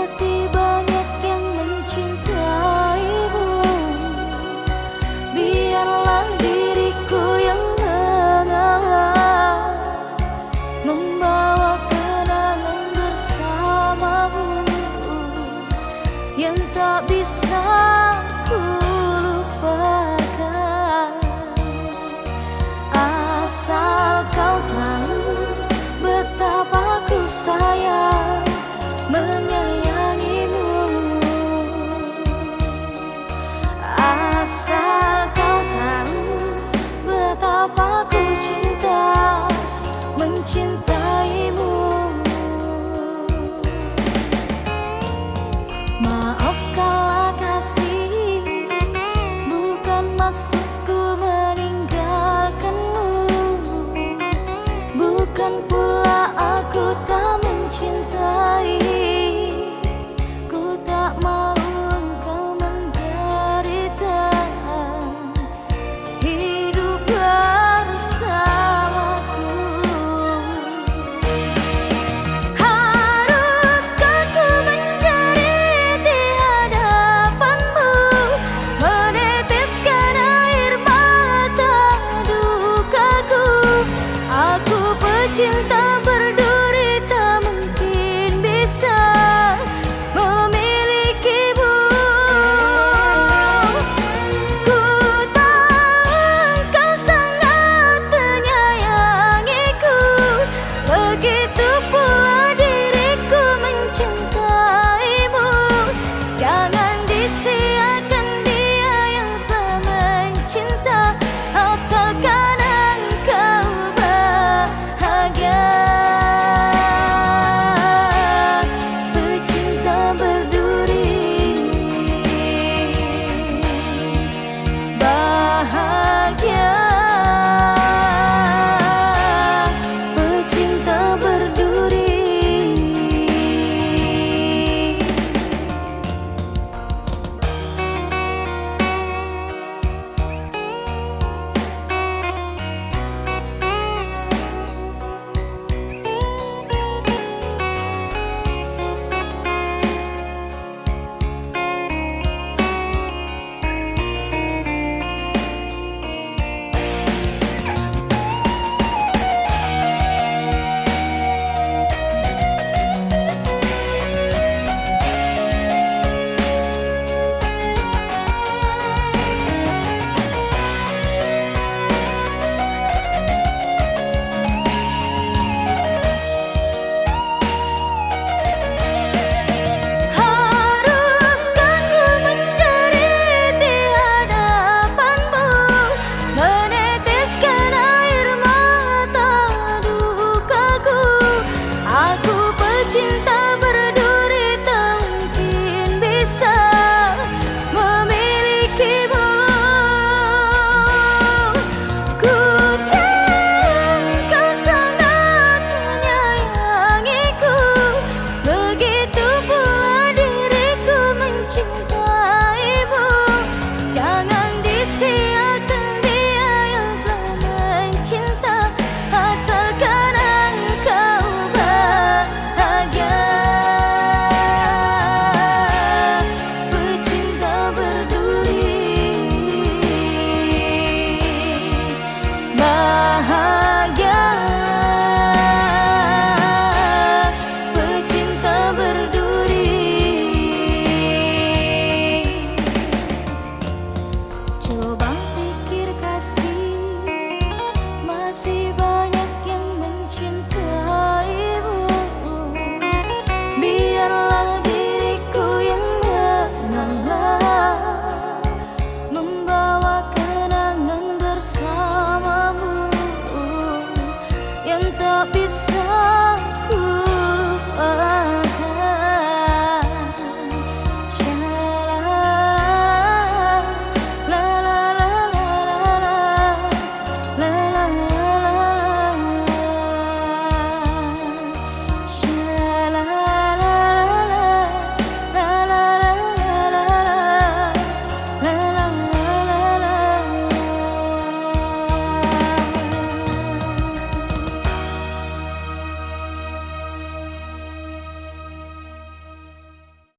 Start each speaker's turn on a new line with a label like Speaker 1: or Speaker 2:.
Speaker 1: Masih banyak yang mencintaimu. Biarlah diriku yang mengalah, membawa kenangan bersamamu yang tak bisa ku lupakan. Asal kau tahu betapa ku sayang menyayangimu. Asal kau tahu betapa ku cinta mencintaimu. Maafkanlah kasih, bukan maksudku meninggalkanmu. Bukan pula aku tak mencintai, ku tak mau engkau menderita. Hidup bersamaku. Haruskah ku menjerit di hadapanmu, meneteskan air mata dukaku? Aku pecinta berduri, tak mungkin bisa memilikimu. Ku tahu engkau sangat menyayangiku, begitu pula diriku mencintaimu. Jangan disia-siakan dia yang telah mencinta, asalkan engkau bahagia. Pecinta berduri, bahagia. Pecinta berduri. Haruskah ku menjerit di hadapanmu, meneteskan air mata dukaku? Aku pecinta berduri, tak mungkin bisa memilikimu. Ku tahu engkau sangat menyayangiku, begitu pula diriku mencintaimu. Jangan disia-siakan dia yang telah mencinta, asalkan engkau bahagia. Pecinta berduri, bahagia. Pecinta berduri. Coba pikir kasih, masih banyak yang mencintaimu. Biarlah diriku yang mengalah, membawa kenangan bersamamu yang tak bisa ku lupakan.